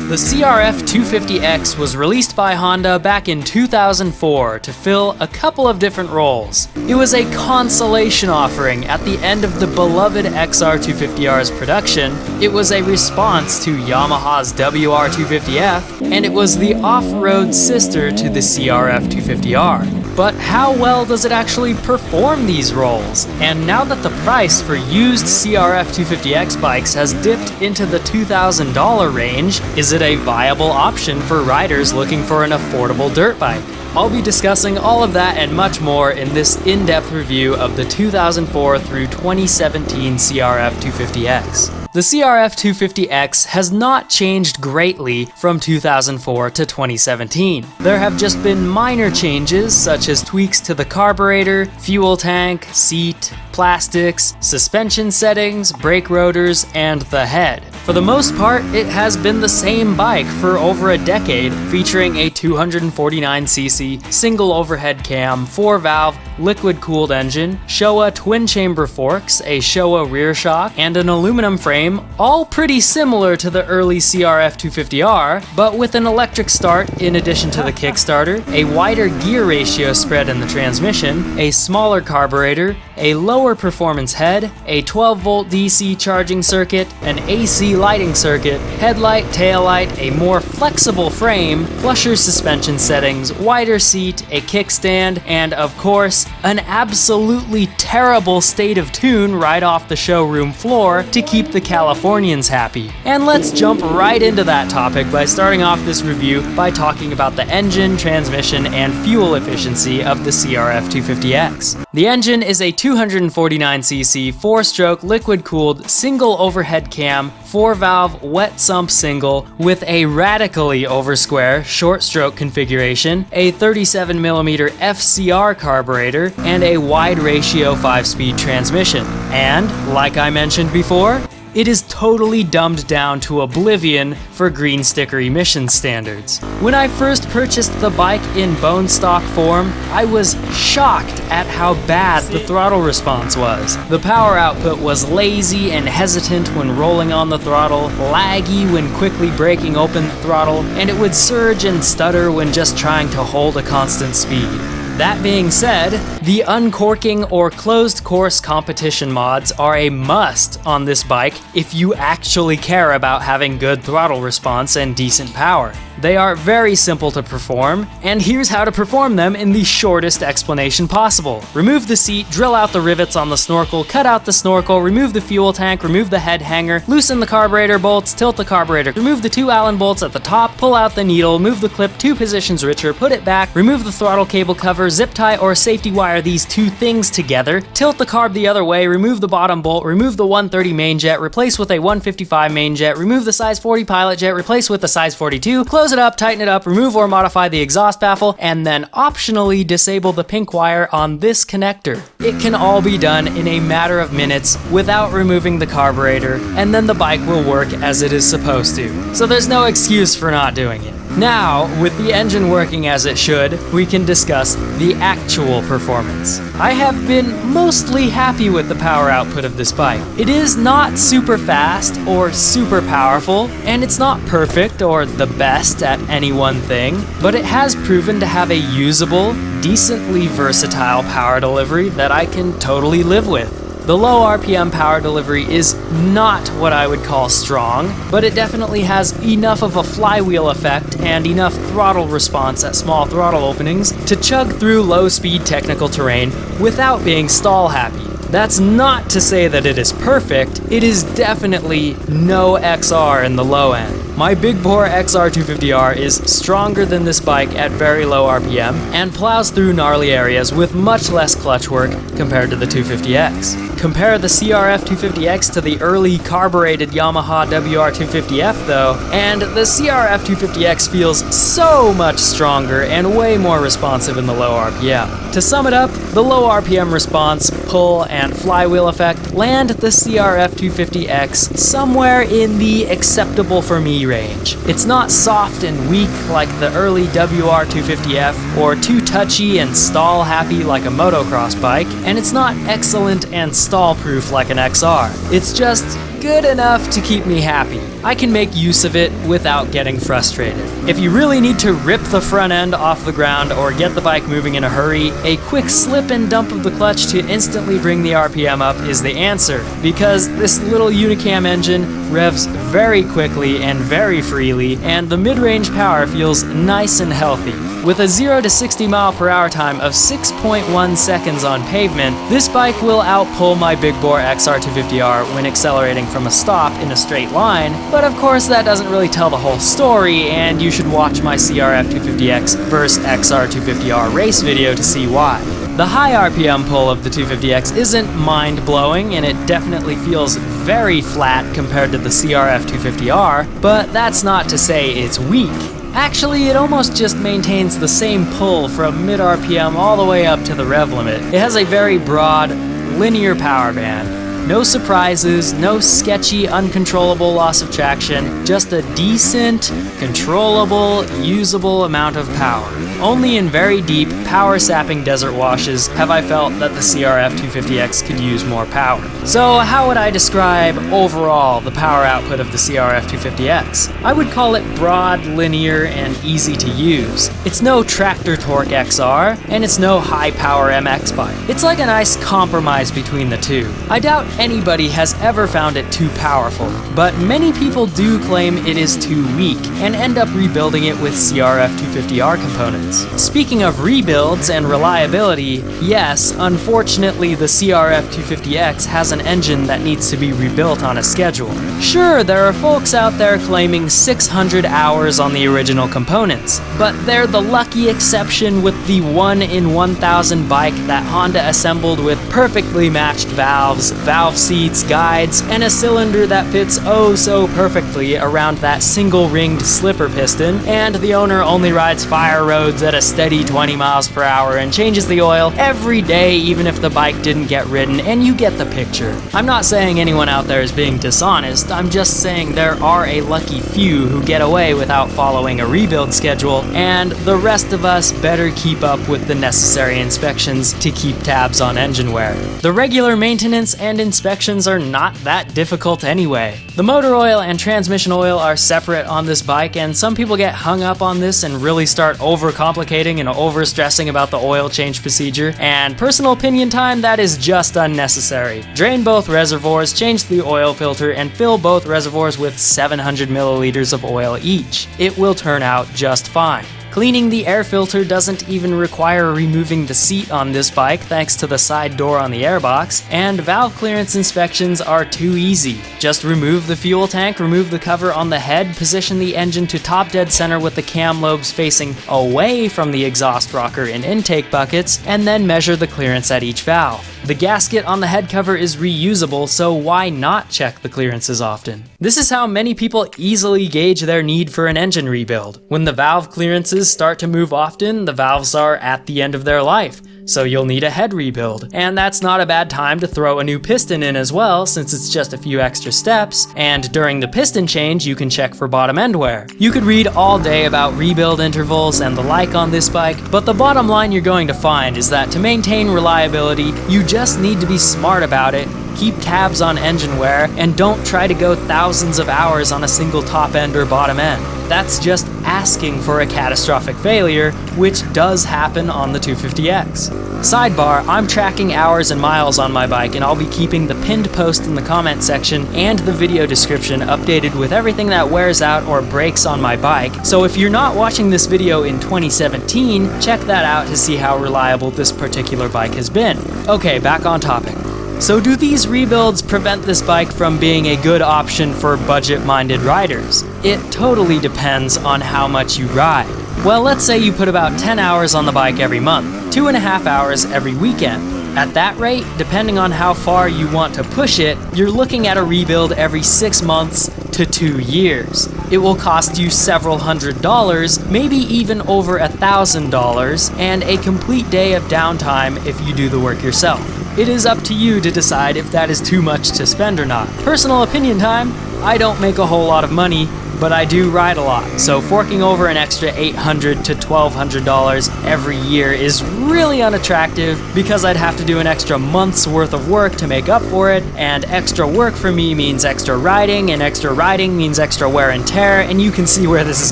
The CRF250X was released by Honda back in 2004 to fill a couple of different roles. It was a consolation offering at the end of the beloved XR250R's production, it was a response to Yamaha's WR250F, and it was the off-road sister to the CRF250R. But how well does it actually perform these roles? And now that the price for used CRF250X bikes has dipped into the $2,000 range, is it a viable option for riders looking for an affordable dirt bike? I'll be discussing all of that and much more in this in-depth review of the 2004 through 2017 CRF250X. The CRF250X has not changed greatly from 2004 to 2017. There have just been minor changes such as tweaks to the carburetor, fuel tank, seat, plastics, suspension settings, brake rotors, and the head. For the most part, it has been the same bike for over a decade, featuring a 249cc single overhead cam, 4-valve, liquid-cooled engine, Showa twin-chamber forks, a Showa rear shock, and an aluminum frame, all pretty similar to the early CRF250R, but with an electric start in addition to the Kickstarter, a wider gear ratio spread in the transmission, a smaller carburetor, a lower performance head, a 12-volt DC charging circuit, an AC lighting circuit, headlight, taillight, a more flexible frame, plusher suspension settings, wider seat, a kickstand, and of course, an absolutely terrible state of tune right off the showroom floor to keep the Californians happy. And let's jump right into that topic by starting off this review by talking about the engine, transmission, and fuel efficiency of the CRF250X. The engine is a 249cc 4-stroke liquid-cooled single overhead cam 4-valve wet sump single with a radically over-square short-stroke configuration, a 37mm FCR carburetor, and a wide ratio 5-speed transmission. And, like I mentioned before, it is totally dumbed down to oblivion for green sticker emission standards. When I first purchased the bike in bone stock form, I was shocked at how bad the throttle response was. The power output was lazy and hesitant when rolling on the throttle, laggy when quickly breaking open the throttle, and it would surge and stutter when just trying to hold a constant speed. That being said, the uncorking or closed course competition mods are a must on this bike if you actually care about having good throttle response and decent power. They are very simple to perform, and here's how to perform them in the shortest explanation possible. Remove the seat, drill out the rivets on the snorkel, cut out the snorkel, remove the fuel tank, remove the head hanger, loosen the carburetor bolts, tilt the carburetor, remove the 2 Allen bolts at the top, pull out the needle, move the clip 2 positions richer, put it back, remove the throttle cable cover, zip tie or safety wire these two things together, tilt the carb the other way, remove the bottom bolt, remove the 130 main jet, replace with a 155 main jet, remove the size 40 pilot jet, replace with the size 42, close it up, tighten it up, remove or modify the exhaust baffle, and then optionally disable the pink wire on this connector. It can all be done in a matter of minutes without removing the carburetor, and then the bike will work as it is supposed to. So there's no excuse for not doing it. Now, with the engine working as it should, we can discuss the actual performance. I have been mostly happy with the power output of this bike. It is not super fast or super powerful, and it's not perfect or the best at any one thing, but it has proven to have a usable, decently versatile power delivery that I can totally live with. The low RPM power delivery is not what I would call strong, but it definitely has enough of a flywheel effect and enough throttle response at small throttle openings to chug through low-speed technical terrain without being stall happy. That's not to say that it is perfect, it is definitely no XR in the low end. My big bore XR250R is stronger than this bike at very low RPM and plows through gnarly areas with much less clutch work compared to the 250X. Compare the CRF250X to the early carbureted Yamaha WR250F though, and the CRF250X feels so much stronger and way more responsive in the low RPM. To sum it up, the low RPM response, pull, and flywheel effect land the CRF250X somewhere in the acceptable for me range. It's not soft and weak like the early WR250F or too touchy and stall happy like a motocross bike, and it's not excellent and stall proof like an XR. It's just good enough to keep me happy. I can make use of it without getting frustrated. If you really need to rip the front end off the ground or get the bike moving in a hurry, a quick slip and dump of the clutch to instantly bring the RPM up is the answer, because this little Unicam engine revs very quickly and very freely, and the mid-range power feels nice and healthy. With a 0 to 60 mile per hour time of 6.1 seconds on pavement, this bike will outpull my big bore XR250R when accelerating from a stop in a straight line, but of course that doesn't really tell the whole story, and you should watch my CRF250X vs XR250R race video to see why. The high RPM pull of the 250X isn't mind-blowing, and it definitely feels very flat compared to the CRF250R, but that's not to say it's weak. Actually, it almost just maintains the same pull from mid-RPM all the way up to the rev limit. It has a very broad, linear power band. No surprises, no sketchy, uncontrollable loss of traction, just a decent, controllable, usable amount of power. Only in very deep, power-sapping desert washes have I felt that the CRF250X could use more power. So how would I describe overall the power output of the CRF250X? I would call it broad, linear, and easy to use. It's no tractor torque XR, and it's no high-power MX bike. It's like a nice compromise between the two. I doubt anybody has ever found it too powerful, but many people do claim it is too weak and end up rebuilding it with CRF250R components. Speaking of rebuilds and reliability, yes, unfortunately the CRF250X has an engine that needs to be rebuilt on a schedule. Sure, there are folks out there claiming 600 hours on the original components, but they're the lucky exception with the 1 in 1,000 bike that Honda assembled with perfectly matched valves, valve seats, guides, and a cylinder that fits oh so perfectly around that single-ringed slipper piston, and the owner only rides fire roads at a steady 20 miles per hour and changes the oil every day even if the bike didn't get ridden, and you get the picture. I'm not saying anyone out there is being dishonest, I'm just saying there are a lucky few who get away without following a rebuild schedule, and the rest of us better keep up with the necessary inspections to keep tabs on engine wear. The regular maintenance and inspections are not that difficult anyway. The motor oil and transmission oil are separate on this bike, and some people get hung up on this and really start overcomplicating and over-stressing about the oil change procedure, and personal opinion time, that is just unnecessary. Drain both reservoirs, change the oil filter, and fill both reservoirs with 700 milliliters of oil each. It will turn out just fine. Cleaning the air filter doesn't even require removing the seat on this bike thanks to the side door on the airbox, and valve clearance inspections are too easy. Just remove the fuel tank, remove the cover on the head, position the engine to top dead center with the cam lobes facing away from the exhaust rocker and intake buckets, and then measure the clearance at each valve. The gasket on the head cover is reusable, so why not check the clearances often? This is how many people easily gauge their need for an engine rebuild. When the valve clearances start to move often, the valves are at the end of their life, so you'll need a head rebuild. And that's not a bad time to throw a new piston in as well, since it's just a few extra steps, and during the piston change you can check for bottom end wear. You could read all day about rebuild intervals and the like on this bike, but the bottom line you're going to find is that to maintain reliability, you just need to be smart about it, keep tabs on engine wear, and don't try to go thousands of hours on a single top end or bottom end. That's just asking for a catastrophic failure, which does happen on the 250X. Sidebar, I'm tracking hours and miles on my bike, and I'll be keeping the pinned post in the comment section and the video description updated with everything that wears out or breaks on my bike, so if you're not watching this video in 2017, check that out to see how reliable this particular bike has been. Okay, back on topic. So do these rebuilds prevent this bike from being a good option for budget-minded riders? It totally depends on how much you ride. Well, let's say you put about 10 hours on the bike every month, 2.5 hours every weekend. At that rate, depending on how far you want to push it, you're looking at a rebuild every 6 months to 2 years. It will cost you several $100s, maybe even over $1,000, and a complete day of downtime if you do the work yourself. It is up to you to decide if that is too much to spend or not. Personal opinion time, I don't make a whole lot of money but I do ride a lot, so forking over an extra $800 to $1,200 every year is really unattractive because I'd have to do an extra month's worth of work to make up for it, and extra work for me means extra riding, and extra riding means extra wear and tear, and you can see where this is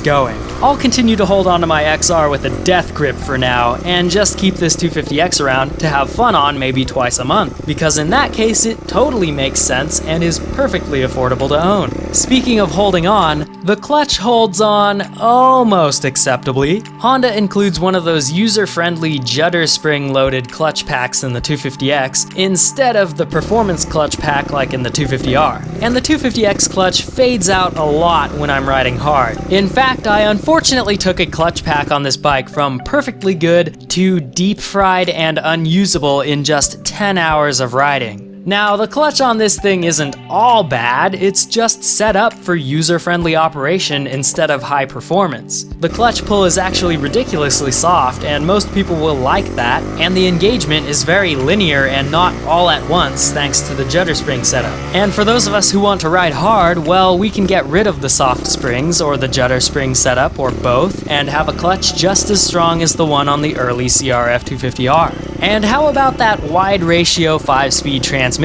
going. I'll continue to hold on to my XR with a death grip for now, and just keep this 250X around to have fun on maybe twice a month, because in that case it totally makes sense and is perfectly affordable to own. Speaking of holding on, the clutch holds on almost acceptably. Honda includes one of those user-friendly judder spring-loaded clutch packs in the 250X instead of the performance clutch pack like in the 250R. And the 250X clutch fades out a lot when I'm riding hard. In fact, I unfortunately took a clutch pack on this bike from perfectly good to deep-fried and unusable in just 10 hours of riding. Now, the clutch on this thing isn't all bad, it's just set up for user-friendly operation instead of high performance. The clutch pull is actually ridiculously soft, and most people will like that, and the engagement is very linear and not all at once thanks to the judder spring setup. And for those of us who want to ride hard, well, we can get rid of the soft springs or the judder spring setup or both, and have a clutch just as strong as the one on the early CRF250R. And how about that wide ratio 5-speed transmission?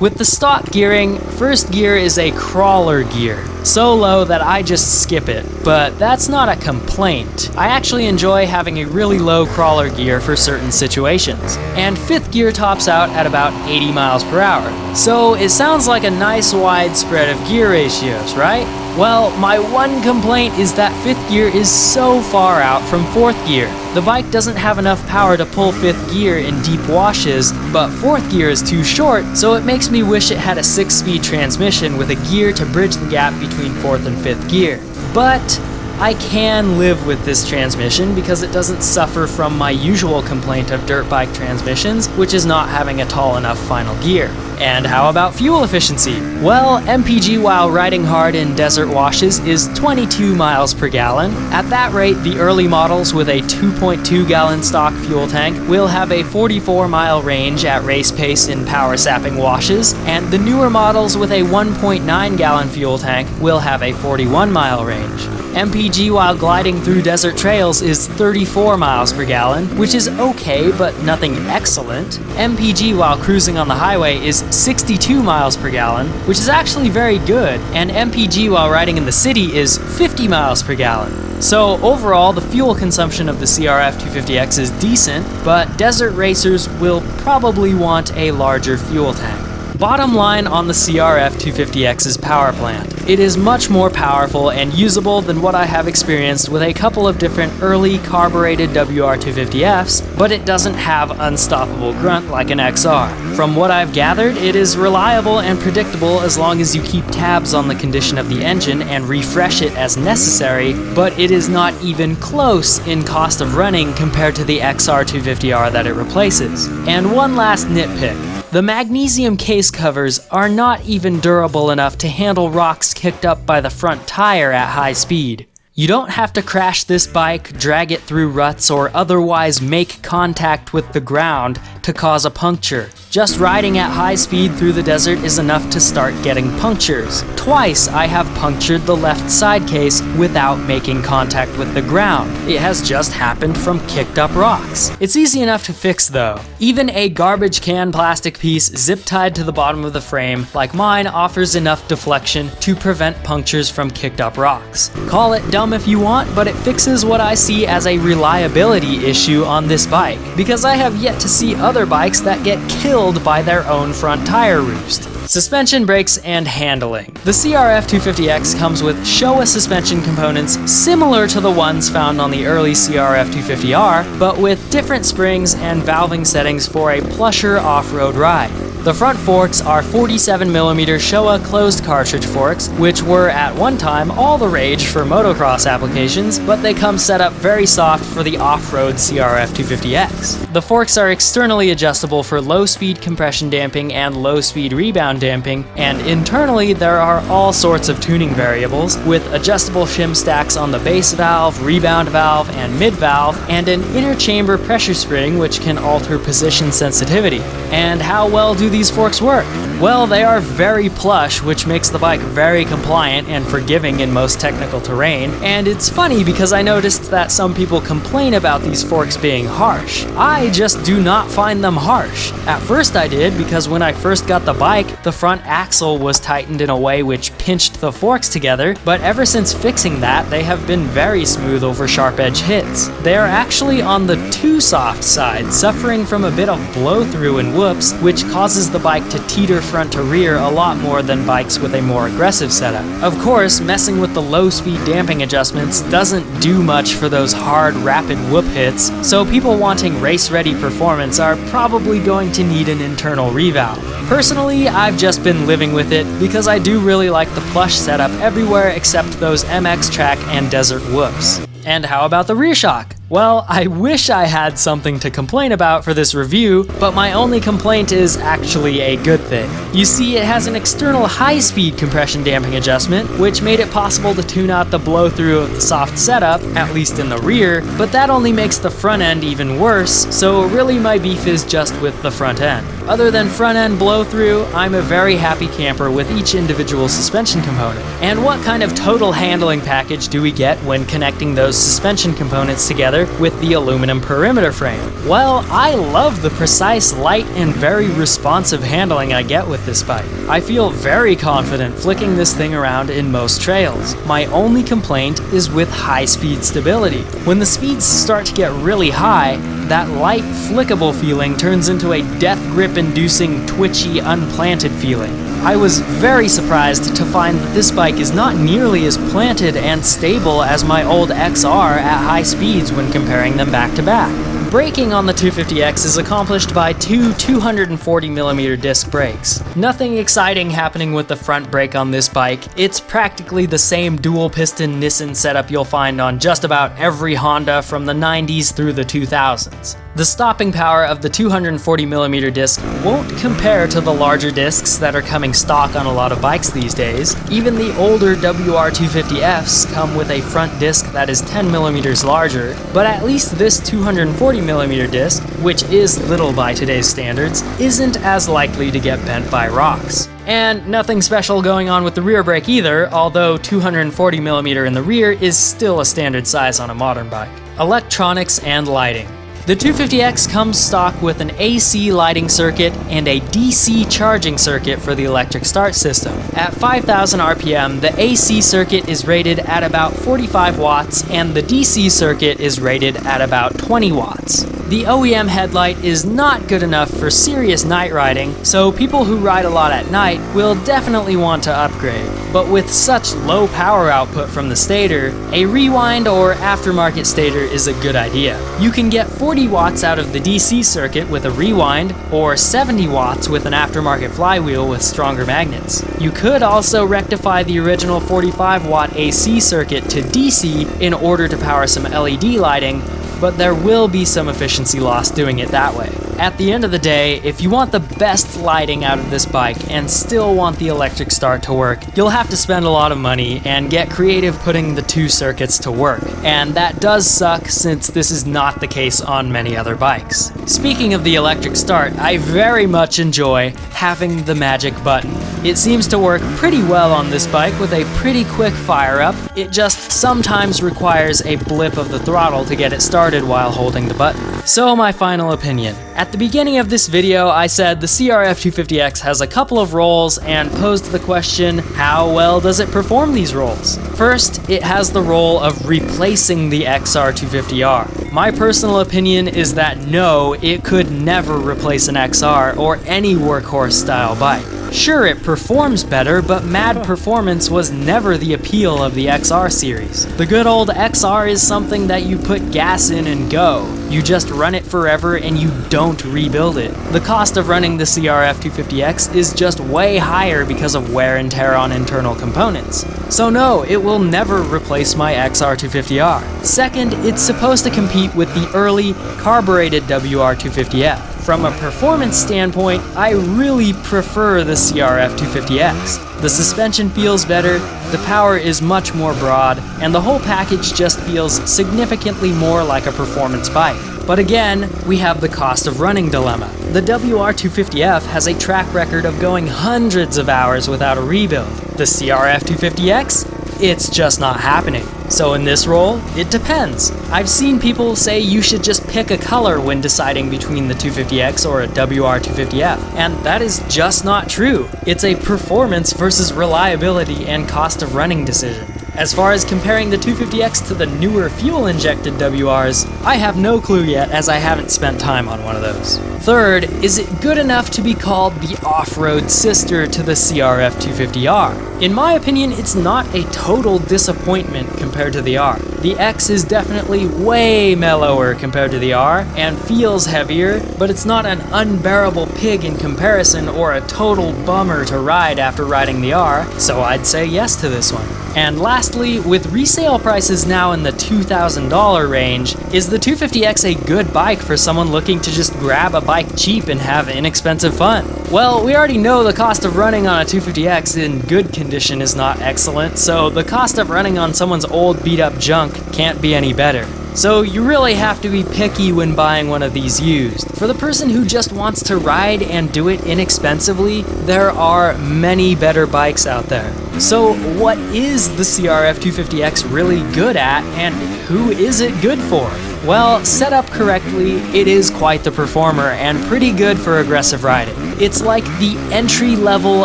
With the stock gearing, first gear is a crawler gear, so low that I just skip it, but that's not a complaint. I actually enjoy having a really low crawler gear for certain situations, and fifth gear tops out at about 80 miles per hour, so it sounds like a nice wide spread of gear ratios, right? Well, my one complaint is that fifth gear is so far out from fourth gear. The bike doesn't have enough power to pull fifth gear in deep washes, but fourth gear is too short, so it makes me wish it had a 6-speed transmission with a gear to bridge the gap between fourth and fifth gear. But I can live with this transmission because it doesn't suffer from my usual complaint of dirt bike transmissions, which is not having a tall enough final gear. And how about fuel efficiency? Well, MPG while riding hard in desert washes is 22 miles per gallon. At that rate, the early models with a 2.2 gallon stock fuel tank will have a 44-mile range at race pace in power sapping washes, and the newer models with a 1.9 gallon fuel tank will have a 41-mile range. MPG while gliding through desert trails is 34 miles per gallon, which is okay but nothing excellent. MPG while cruising on the highway is 62 miles per gallon, which is actually very good, and MPG while riding in the city is 50 miles per gallon. So overall, the fuel consumption of the CRF250X is decent, but desert racers will probably want a larger fuel tank. Bottom line on the CRF250X's power plant. It is much more powerful and usable than what I have experienced with a couple of different early carbureted WR250Fs, but it doesn't have unstoppable grunt like an XR. From what I've gathered, it is reliable and predictable as long as you keep tabs on the condition of the engine and refresh it as necessary, but it is not even close in cost of running compared to the XR250R that it replaces. And one last nitpick. The magnesium case covers are not even durable enough to handle rocks kicked up by the front tire at high speed. You don't have to crash this bike, drag it through ruts, or otherwise make contact with the ground to cause a puncture. Just riding at high speed through the desert is enough to start getting punctures. Twice I have punctured the left side case without making contact with the ground. It has just happened from kicked up rocks. It's easy enough to fix though. Even a garbage can plastic piece zip tied to the bottom of the frame, like mine, offers enough deflection to prevent punctures from kicked up rocks. Call it dumb if you want, but it fixes what I see as a reliability issue on this bike, because I have yet to see other bikes that get killed by their own front tire roost. Suspension, brakes, and handling. The CRF250X comes with Showa suspension components similar to the ones found on the early CRF250R, but with different springs and valving settings for a plusher off-road ride. The front forks are 47mm Showa closed cartridge forks, which were at one time all the rage for motocross applications, but they come set up very soft for the off-road CRF250X. The forks are externally adjustable for low-speed compression damping and low-speed rebound damping, and internally there are all sorts of tuning variables, with adjustable shim stacks on the base valve, rebound valve, and mid valve, and an inner chamber pressure spring which can alter position sensitivity. And how well do these forks work? Well, they are very plush, which makes the bike very compliant and forgiving in most technical terrain, and it's funny because I noticed that some people complain about these forks being harsh. I just do not find them harsh. At first I did, because when I first got the bike, the front axle was tightened in a way which pinched the forks together, but ever since fixing that, they have been very smooth over sharp edge hits. They are actually on the too soft side, suffering from a bit of blow through and whoops, which causes the bike to teeter front to rear a lot more than bikes with a more aggressive setup. Of course, messing with the low speed damping adjustments doesn't do much for those hard, rapid whoop hits, so people wanting race-ready performance are probably going to need an internal revalve. Personally, I've just been living with it because I do really like the plush setup everywhere except those MX track and desert whoops. And how about the rear shock? Well, I wish I had something to complain about for this review, but my only complaint is actually a good thing. You see, it has an external high-speed compression damping adjustment, which made it possible to tune out the blow-through of the soft setup, at least in the rear, but that only makes the front end even worse, so really my beef is just with the front end. Other than front end blow-through, I'm a very happy camper with each individual suspension component. And what kind of total handling package do we get when connecting those suspension components together with the aluminum perimeter frame? Well, I love the precise, light, and very responsive handling I get with this bike. I feel very confident flicking this thing around in most trails. My only complaint is with high-speed stability. When the speeds start to get really high, that light, flickable feeling turns into a death grip-inducing, twitchy, unplanted feeling. I was very surprised to find that this bike is not nearly as planted and stable as my old XR at high speeds when comparing them back to back. Braking on the 250X is accomplished by two 240mm disc brakes. Nothing exciting happening with the front brake on this bike. It's practically the same dual piston Nissan setup you'll find on just about every Honda from the 90s through the 2000s. The stopping power of the 240mm disc won't compare to the larger discs that are coming stock on a lot of bikes these days. Even the older WR250Fs come with a front disc that is 10mm larger, but at least this 240mm disc, which is little by today's standards, isn't as likely to get bent by rocks. And nothing special going on with the rear brake either, although 240mm in the rear is still a standard size on a modern bike. Electronics and lighting. The 250X comes stock with an AC lighting circuit and a DC charging circuit for the electric start system. At 5,000 RPM, the AC circuit is rated at about 45 watts and the DC circuit is rated at about 20 watts. The OEM headlight is not good enough for serious night riding, so people who ride a lot at night will definitely want to upgrade. But with such low power output from the stator, a rewind or aftermarket stator is a good idea. You can get 40 watts out of the DC circuit with a rewind, or 70 watts with an aftermarket flywheel with stronger magnets. You could also rectify the original 45 watt AC circuit to DC in order to power some LED lighting, but there will be some efficiency loss doing it that way. At the end of the day, if you want the best lighting out of this bike and still want the electric start to work, you'll have to spend a lot of money and get creative putting the two circuits to work. And that does suck since this is not the case on many other bikes. Speaking of the electric start, I very much enjoy having the magic button. It seems to work pretty well on this bike with a pretty quick fire up. It just sometimes requires a blip of the throttle to get it started while holding the button. So my final opinion. At the beginning of this video, I said the CRF250X has a couple of roles and posed the question, how well does it perform these roles? First, it has the role of replacing the XR250R. My personal opinion is that no, it could never replace an XR or any workhorse style bike. Sure, it performs better, but mad performance was never the appeal of the XR series. The good old XR is something that you put gas in and go. You just run it forever and you don't rebuild it. The cost of running the CRF250X is just way higher because of wear and tear on internal components. So no, it will never replace my XR250R. Second, it's supposed to compete with the early carbureted WR250F. From a performance standpoint, I really prefer the CRF250X. The suspension feels better, the power is much more broad, and the whole package just feels significantly more like a performance bike. But again, we have the cost of running dilemma. The WR250F has a track record of going hundreds of hours without a rebuild. The CRF250X? It's just not happening. So in this role, it depends. I've seen people say you should just pick a color when deciding between the 250X or a WR250F, and that is just not true. It's a performance versus reliability and cost of running decision. As far as comparing the 250X to the newer fuel-injected WRs, I have no clue yet as I haven't spent time on one of those. Third, is it good enough to be called the off-road sister to the CRF250R? In my opinion, it's not a total disappointment compared to the R. The X is definitely way mellower compared to the R and feels heavier, but it's not an unbearable pig in comparison or a total bummer to ride after riding the R, so I'd say yes to this one. And lastly, with resale prices now in the $2,000 range, is the 250X a good bike for someone looking to just grab a bike cheap and have inexpensive fun? Well, we already know the cost of running on a 250X in good condition is not excellent, so the cost of running on someone's old beat-up junk can't be any better. So you really have to be picky when buying one of these used. For the person who just wants to ride and do it inexpensively, there are many better bikes out there. So what is the CRF250X really good at, and who is it good for? Well, set up correctly, it is quite the performer and pretty good for aggressive riding. It's like the entry level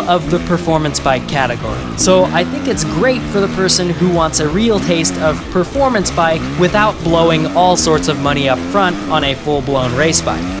of the performance bike category. So I think it's great for the person who wants a real taste of performance bike without blowing all sorts of money up front on a full-blown race bike.